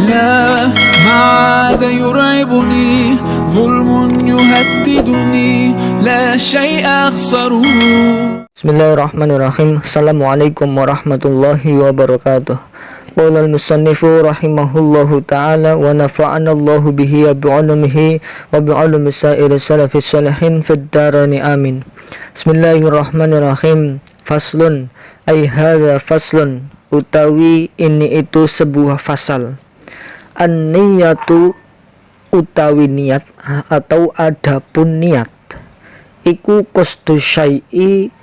لا ما عاد يرعبني ظلم يهددني لا شيء أخسره. Bismillahirrahmanirrahim. Assalamualaikum warahmatullahi wabarakatuh. Qala al-musannifu rahimahullahu ta'ala wa nafa'ana Allahu bihi wa bi'ulumihi wa bi'ulumi sa'iri salafis salihin fid darani amin. Bismillahirrahmanirrahim. Faslun ay hadza faslun, utawi ini itu sebuah fasal. An-niyatu utawi niat atau adapun niat iku qasdu syai'i,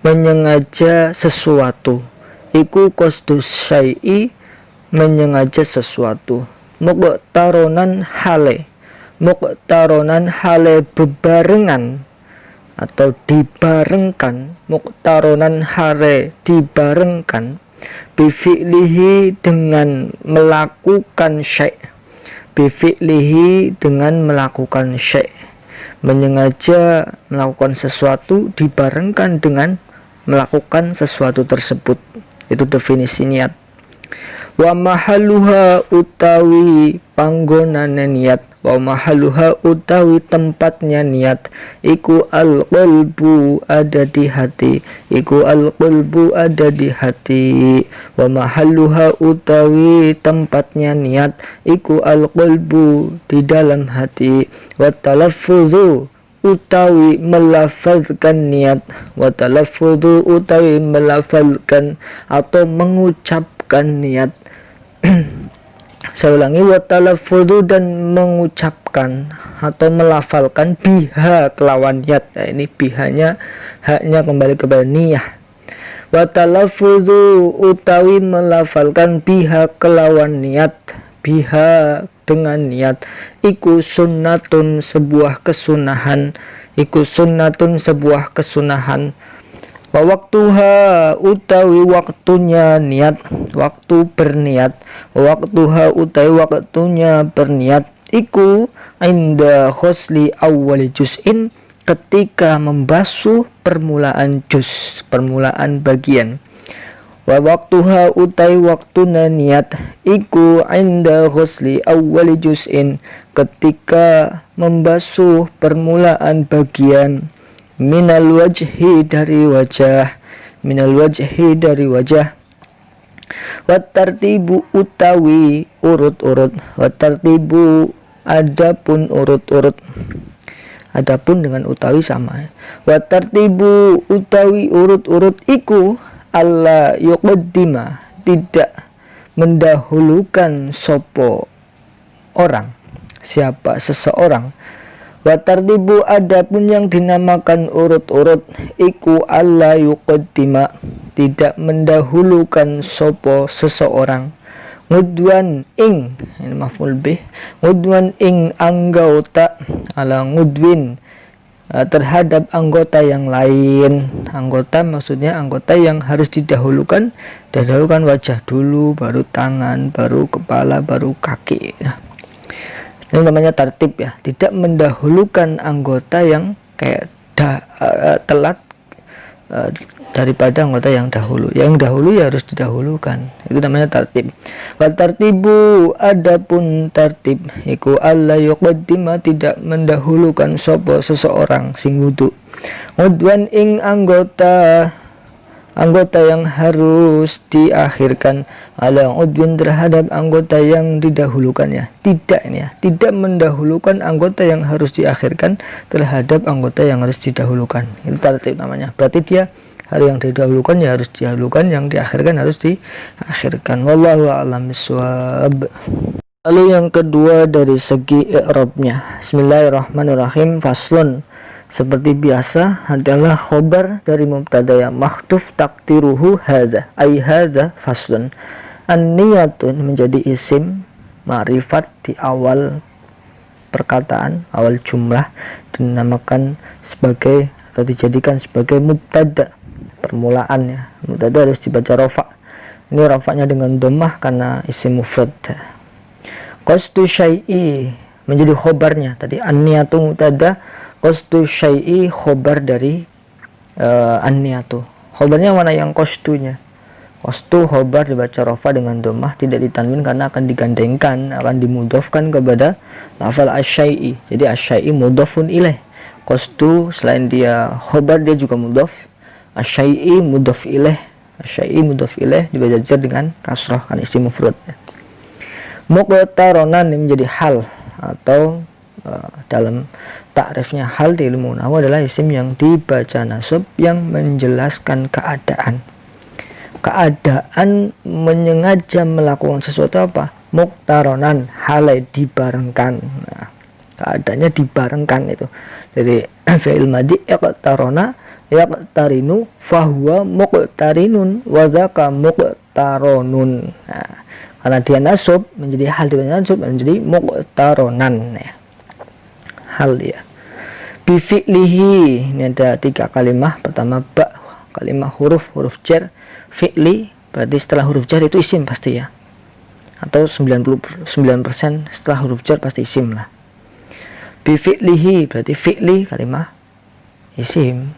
menyengaja sesuatu. Iku qasdu syai'i, menyengaja sesuatu. Muqtaronan hale bebarengan atau dibarengkan. Muqtaronan hale dibarengkan bifi'lihi, dengan melakukan syai'. Bifi'lihi, dengan melakukan syai'. Menyengaja melakukan sesuatu dibarengkan dengan melakukan sesuatu tersebut. Itu definisi niat. Wa mahalluha utawi panggonane niat, wa mahalluha utawi tempatnya niat iku al-qalbu, ada di hati. Iku al-qalbu, ada di hati. Wa mahalluha utawi tempatnya niat iku al-qalbu, di dalam hati. Wa talaffuzu utawi melafazkan niat. Wa talaffuzu utawi melafazkan atau mengucapkan niat. Saya ulangi, wa talaffuzu, dan mengucapkan atau melafalkan biha, kelawan niat. Nah, ini bihanya, haknya kembali kepada niyah. Wa talaffuzu utawi melafalkan biha, kelawan niat. Biha, dengan niat. Iku sunnatun, sebuah kesunahan. Iku sunnatun, sebuah kesunahan. Wa waktuha utawi waktunya niat, waktu berniat. Waktuha utawi waktunya berniat iku inda khosli awwali juz'in, ketika membasuh permulaan juz, permulaan bagian. Wa waktuha utawi waktuna niat iku inda khosli awwali juz'in, ketika membasuh permulaan bagian. Minal wajhi, dari wajah. Minal wajhi, dari wajah. Wat tartibu utawi urut-urut. Wat tartibu, adapun urut-urut. Adapun dengan utawi sama. Wat tartibu utawi urut-urut iku alla yuqaddima, tidak mendahulukan sopo orang, siapa, seseorang. Wa tartibu, adapun yang dinamakan urut-urut iku alla yuqaddima, tidak mendahulukan sopo seseorang. Ngudwan ing, ini maf'ul bih. Ngudwan ing anggota, ala ngudwin, terhadap anggota yang lain. Anggota maksudnya anggota yang harus didahulukan. Didahulukan wajah dulu, baru tangan, baru kepala, baru kaki. Ini namanya tartib ya, tidak mendahulukan anggota yang kayak telat daripada anggota yang dahulu. Yang dahulu ya harus didahulukan. Itu namanya tartib. Wa tartibu, adapun tartib iku alla yuqaddima, tidak mendahulukan sopo seseorang sing wudu. Ngudwan ing anggota yang harus diakhirkan, ala udwin, terhadap anggota yang didahulukannya. Tidak ini ya, tidak mendahulukan anggota yang harus diakhirkan terhadap anggota yang harus didahulukan. Itu tartib namanya. Berarti dia hal yang didahulukan ya harus didahulukan, yang diakhirkan harus diakhirkan. Wallahu a'lam bishawab. Lalu yang kedua dari segi i'rabnya. Bismillahirrahmanirrahim. Faslun, seperti biasa adalah khobar dari mubtada yang mahdhuf takdiruhu hadza, ay hadza faslun. An-niyatun menjadi isim ma'rifat di awal perkataan, awal jumlah, dinamakan sebagai atau dijadikan sebagai mubtada, permulaannya. Mubtada harus dibaca rafa. Ini rafanya dengan dhammah karena isim mufrad. Qasdu syai'i menjadi khobarnya. Tadi an-niyatu mubtada, qasdu syai'i khobar dari an-niyatu. Khobarnya mana yang qasdunya? Kostu khobar dibaca rofa dengan dhammah, tidak ditanwin karena akan digandengkan, akan dimudhofkan kepada lafal asyai'i. Jadi asyai'i mudhofun ilaih. Kostu selain dia khobar dia juga mudhof. Asyai'i mudhof ilaih. Asyai'i mudhof ilaih dibaca jar dengan kasrah kan isim mufrad. Muqtaronan ini menjadi hal atau dalam takrifnya hal di ilmu nahwu adalah isim yang dibaca nasab yang menjelaskan keadaan menyengaja melakukan sesuatu apa? Muqtaronan, halai dibarengkan. Nah, keadaannya dibarengkan itu. Jadi fi'il madhi iqtarona yaqtarinu fahuwa muqtarinun wa dzaka muqtaronun. Nah, karena dia nasab menjadi hal dibaca nasab menjadi muqtaronan ya. Hal dia. Bi fi'lihi ini ada 3 kalimat. Pertama ba, kalimat huruf jar. Fi'li berarti setelah huruf jar itu isim pasti ya, atau 99% setelah huruf jar pasti isim lah. Bi fi'lihi berarti fi'li kalimat isim,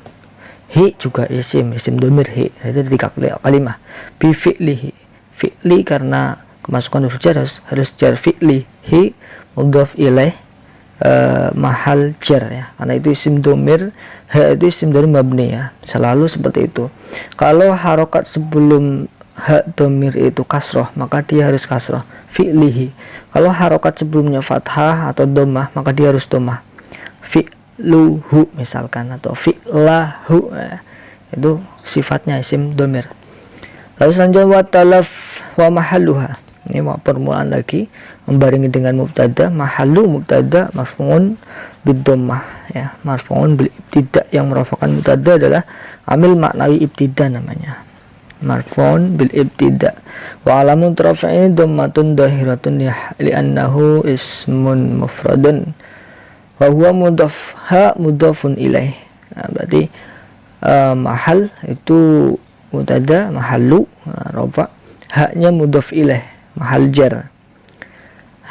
hi juga isim dhamir hi, itu 3 kalimat. Bi fi'lihi, fi'li karena kemasukan huruf jar harus jar fi'li, hi mudhaf ilaih mahal jar ya, karena itu isim dhamir, ha itu isim dari mabni ya, selalu seperti itu. Kalau harokat sebelum ha dhamir itu kasroh, maka dia harus kasroh fi'lihi. Kalau harokat sebelumnya fathah atau dhammah, maka dia harus dhammah fi'luhu misalkan, atau fi'lahu ya. Itu sifatnya isim dhamir. Lalu selanjutnya wa talaf wa mahalluha, ini mau permulaan lagi membarengi dengan mubtada. Mahallu mubtada marfu'un bid-dhammah ya, marfu'un bil ibtida. Yang merafakan mubtada adalah amil maknawi ibtida namanya, marfu'un bil ibtida. Wa alamun rafi'i dhammatun dhahiratun li'annahu ismun mufradun wa huwa mudhaf, ha mudhafun ilaih. Nah, berarti mahal itu mubtada, mahallu rafa, haknya mudhaf ilaih, mahal jar.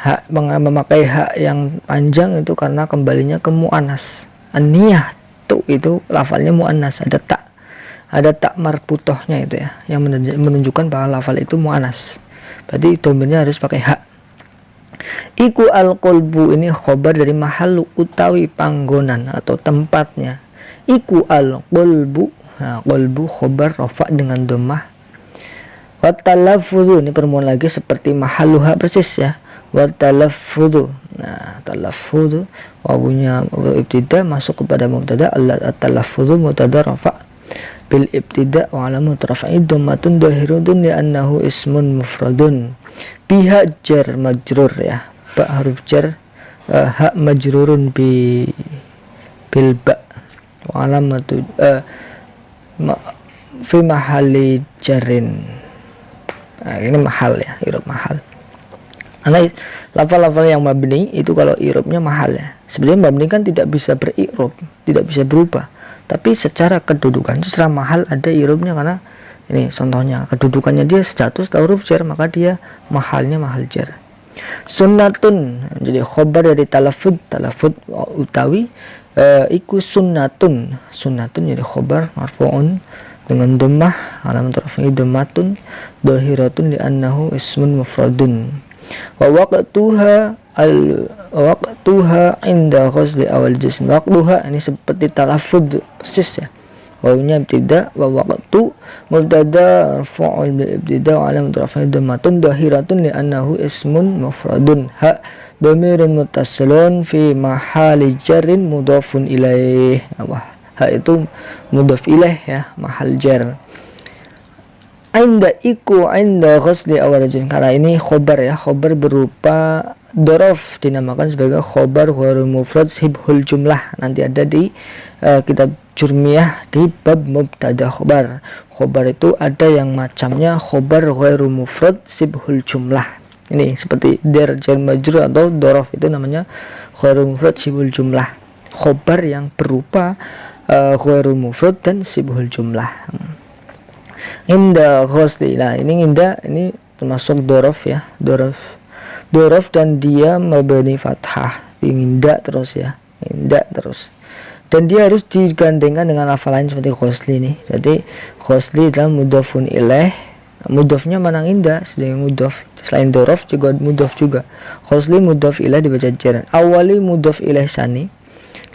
Hak memakai hak yang panjang itu karena kembalinya ke mu'annas. An-niyah itu lafalnya mu'annas, ada tak marputohnya itu ya, yang menunjukkan bahwa lafal itu mu'annas. Berarti dhamirnya harus pakai hak. Iku al-qalbu ini khobar dari mahallu utawi panggonan atau tempatnya. Iku al-qalbu, nah, qalbu khobar rafa dengan dhammah. Wa talaffudzu ini permulaan lagi seperti mahalluha persis ya. Wa talaffudzu, nah talaffudzu wawunya ibtida masuk kepada mubtada, at-talaffudzu mubtada rafa bil ibtida wa alamu rafa'i dhammatun dhahiratun li'annahu ismun mufradun. Biha jar majrur ya, ba huruf jar, ha majrurun bil ba wa alamatu fi mahalli jarin. Nah, ini mahal ya, i'rab mahal. Karena lafal-lafal yang mabni itu kalau i'rabnya mahal ya. Sebenarnya mabni kan tidak bisa beri'rab, tidak bisa berubah. Tapi secara kedudukan, secara mahal ada i'rabnya, karena ini contohnya kedudukannya dia status huruf jar, maka dia mahalnya mahal jar. Sunnatun jadi khobar dari talafud utawi iku sunnatun jadi khobar marfu'un dengan dhammah, alamat rafi'i dhammatun dhahiratun li'annahu ismun mufradun. Wa waqtuha inda ghusli awal jism. Waqtuha ini seperti talafud persis ya, wawunya ibtida, wa waqtu mubtada marfu'un bil ibtida wa alamat rafi'i dhammatun dhahiratun li'annahu ismun mufradun. Ha dhamirun muttasilun fi mahali jarrin mudhafun ilaih. Ha itu mudhaf ilaih ya, mahal jar. Inda ghusli awal jism, karena ini khobar ya, khobar berupa dorof, dinamakan sebagai khobar ghairu mufrad sibhul jumlah. Nanti ada di kitab Jurmiyah di bab mubtada khobar. Khobar itu ada yang macamnya khobar ghairu mufrad sibhul jumlah. Ini seperti jar majrur atau dorof, itu namanya ghairu mufrad sibhul jumlah. Khobar yang berupa ghairu mufrad dan sibhul jumlah. Inda ghusli, nah ini inda ini termasuk dorof ya, dorof dan dia mabni fathah, inda terus ya, inda terus, dan dia harus digandengkan dengan lafal lain seperti ghusli nih. Jadi ghusli adalah mudhafun ilaih Mudhofnya mana indah, sedang mudhof selain dorof juga mudhof juga. Khosli mudhof ilaih dibaca jaran. Awali mudhof ilaih sani,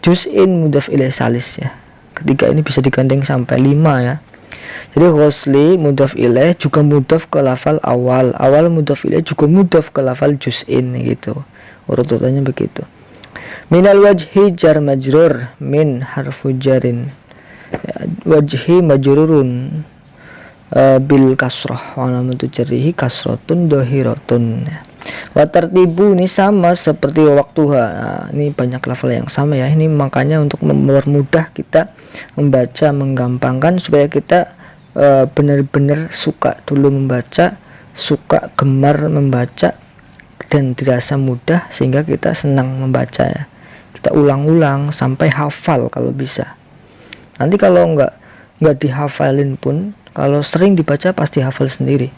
juz'in mudhof ilaih salis ya. Ketiga ini bisa digandeng sampai 5 ya. Jadi khosli mudhof ilaih juga mudhof ke lafal awal. Awal mudhof ilaih juga mudhof ke lafal juz'in gitu. Urutannya begitu. Minal wajhi jar majrur min harfu jarin. Ya, wajhi majrurun bil kasrah wa alamatu jarrihi kasratun dhahiratun. Wa tartibu ini sama seperti waktuha. Nah, ini banyak lafal yang sama ya. Ini makanya untuk mempermudah kita membaca, menggampangkan supaya kita benar-benar suka dulu membaca, suka gemar membaca dan dirasa mudah sehingga kita senang membaca ya. Kita ulang-ulang sampai hafal kalau bisa. Nanti kalau nggak dihafalin pun, kalau sering dibaca pasti hafal sendiri.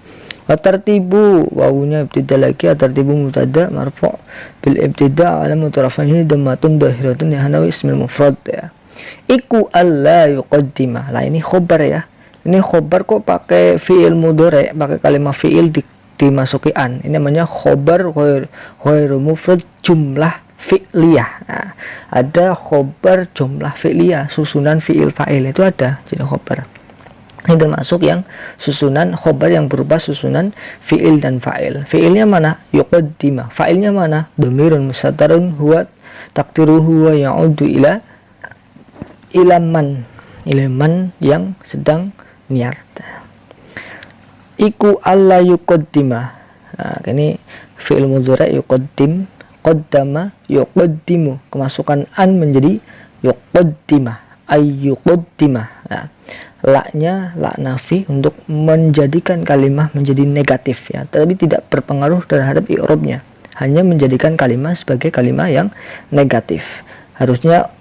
Watartibu wawunya ibtida lagi, atartibu mutada marfu' bil ibtida ala mutarafahi dammatun dahiratun ya hanawi ismil mufrad ya. Iku alla yuqaddimah. Lah ini khobar ya. Ini khobar kok pakai fi'il mudhari', pakai kalimat fi'il dimasuki an. Ini namanya khobar ghairu mufrad jumlah fi'liyah. Nah, ada khobar jumlah fi'liyah, susunan fi'il fa'il itu ada jadi khobar. Ini termasuk yang susunan khobar yang berupa susunan fi'il dan fa'il. Fi'ilnya mana? Yuqaddimah. Fa'ilnya mana? Dhamirun mustatarun huwa taqdiruhu wa ya'udu ila man yang sedang niat. Iku alla yuqaddimah. Nah, ini fi'il mudhari' yuqaddim, qaddama yuqaddimu, kemasukan an menjadi yuqaddimah, ayyuqaddimah. Nah, laknya lak nafi untuk menjadikan kalimat menjadi negatif ya, tapi tidak berpengaruh terhadap i'rabnya, hanya menjadikan kalimat sebagai kalimat yang negatif. Harusnya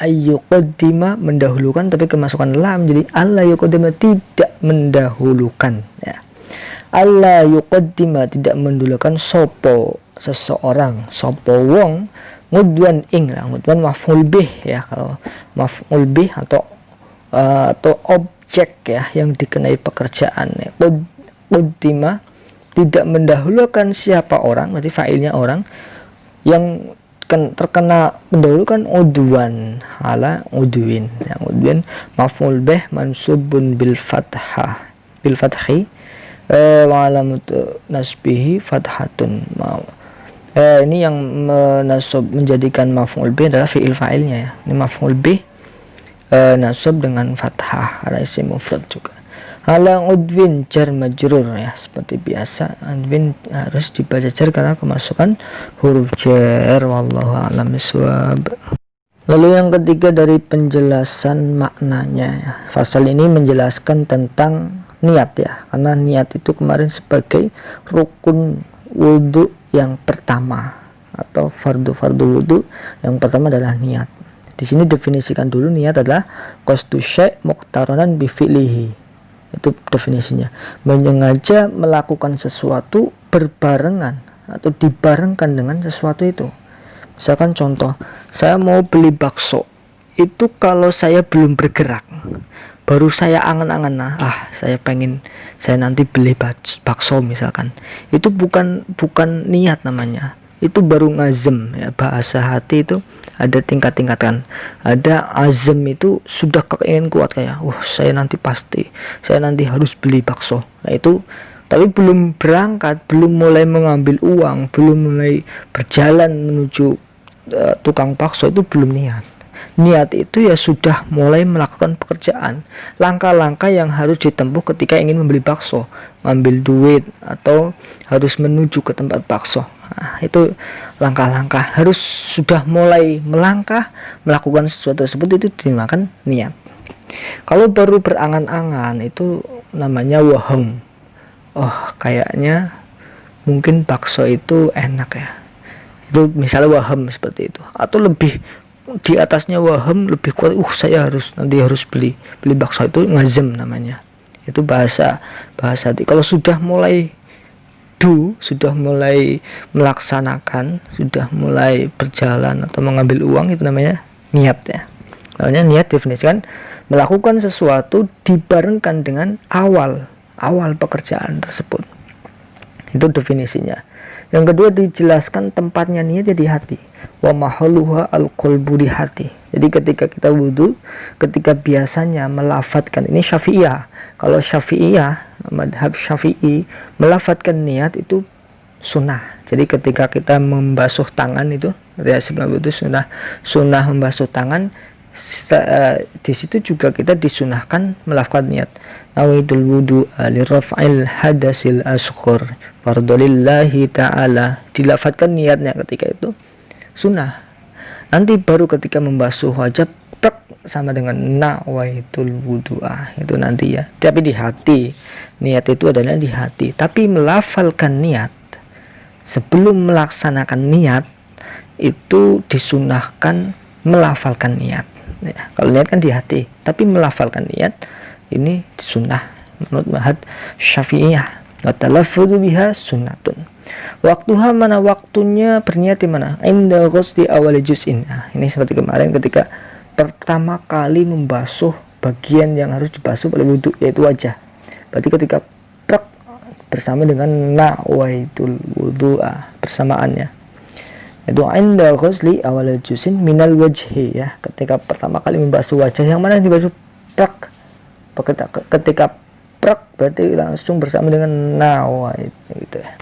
ayyuqaddima mendahulukan, tapi kemasukan la menjadi alla yuqaddima tidak mendahulukan ya. Alla yuqaddima tidak mendahulukan sopo seseorang, sopo wong, ngudwan ing lah, ngudwan maf'ul bih ya, kalau maf'ul bih atau objek ya yang dikenai pekerjaan ya. Qaddima tidak mendahulukan siapa orang, berarti fa'ilnya orang yang terkena mendahulukan udwan ala udwin ya, udwin maf'ul bih mansubun bil fathi wa alamatu nasbihi fathatun. Ini yang menjadikan maf'ul bih adalah fi'il fa'ilnya ya. Ini maf'ul bih nasab dengan fathah karena isim mufrad juga. Ala udwin jar majrur ya, seperti biasa udwin harus dibaca jar karena kemasukan huruf jar. Wallahu a'lam bishawab. Lalu yang ketiga dari penjelasan maknanya ya. Fasal ini menjelaskan tentang niat ya, karena niat itu kemarin sebagai rukun wudhu yang pertama atau fardu wudhu yang pertama adalah niat. Di sini definisikan dulu niat adalah qasdu syai' muqtaranan bi fi'lihi. Itu definisinya. Menyengaja melakukan sesuatu berbarengan atau dibarengkan dengan sesuatu itu. Misalkan contoh, saya mau beli bakso. Itu kalau saya belum bergerak, baru saya angan-angan, saya nanti beli bakso misalkan. Itu bukan niat namanya. Itu baru ngazem ya, bahasa hati itu ada tingkat-tingkatan. Ada azam itu sudah keinginan kuat kayak saya nanti harus beli bakso. Nah itu tapi belum berangkat, belum mulai mengambil uang, belum mulai berjalan menuju tukang bakso, itu belum niat. Niat itu ya sudah mulai melakukan pekerjaan, langkah-langkah yang harus ditempuh ketika ingin membeli bakso, ngambil duit atau harus menuju ke tempat bakso. Nah, itu langkah-langkah harus sudah mulai melangkah melakukan sesuatu tersebut, itu dinamakan niat. Kalau baru berangan-angan itu namanya waham. Kayaknya mungkin bakso itu enak ya. Itu misalnya waham seperti itu. Atau lebih di atasnya waham lebih kuat, saya harus beli bakso, itu ngazem namanya. Itu bahasa hati. Kalau sudah mulai sudah mulai melaksanakan, sudah mulai berjalan atau mengambil uang, itu namanya niat ya. Namanya niat definisikan melakukan sesuatu dibarengkan dengan awal awal pekerjaan tersebut. Itu definisinya. Yang kedua dijelaskan tempatnya niatnya di hati. Wa mahalluha al-qalbu, di hati. Jadi ketika kita wudu, ketika biasanya melafatkan, ini Syafi'iyah. Kalau Syafi'iyah, madhab Syafi'i, melafatkan niat itu sunnah. Jadi ketika kita membasuh tangan itu, ya sebelum wudu sunnah membasuh tangan. Di situ juga kita disunahkan melakukan niat. Nawaitul wudu liraf'il hadasil asghar fardolillahi ta'ala. Dilafatkan niatnya ketika itu sunnah. Nanti baru ketika membasuh wajah sama dengan nawaitul wudu'ah, itu nanti ya. Tapi di hati, niat itu adalah di hati. Tapi melafalkan niat sebelum melaksanakan niat itu disunahkan melafalkan niat. Ya, kalau niat kan di hati, tapi melafalkan niat ini sunnah menurut madhab Syafi'iyah. Wa talaffudzu biha sunnatun. Waktuha, mana waktunya berniat di mana? Inda ghusli awal juz'in. Nah, ini seperti kemarin ketika pertama kali membasuh bagian yang harus dibasuh oleh wudu, yaitu wajah. Berarti ketika bersama dengan nawaitul wudu'a, persamaannya. Itu inda ghusli awal juz'in minal wajhi, ya. Ketika pertama kali membasuh wajah, yang mana dibasuh ketika berarti langsung bersama dengan nawait gitu ya.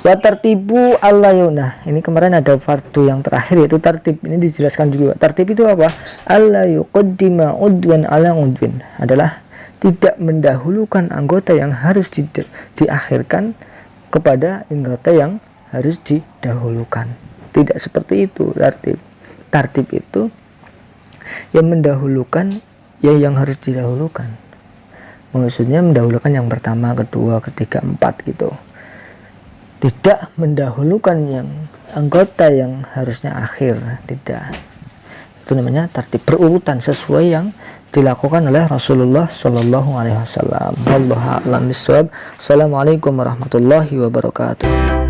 Wa tartibu allayuna. Ini kemarin ada fardu yang terakhir yaitu tartib. Ini dijelaskan juga. Tartib itu apa? Alla yuqaddima udwan ala udwin. Adalah tidak mendahulukan anggota yang harus diakhirkan kepada anggota yang harus didahulukan. Tidak seperti itu tartib. Tartib itu yang mendahulukan ya yang harus didahulukan. Maksudnya mendahulukan yang pertama, kedua, ketiga, empat gitu. Tidak mendahulukan yang anggota yang harusnya akhir, tidak. Itu namanya tartib, berurutan sesuai yang dilakukan oleh Rasulullah Shallallahu Alaihi Wasallam. Wallahu a'lam bishawab. Assalamualaikum warahmatullahi wabarakatuh.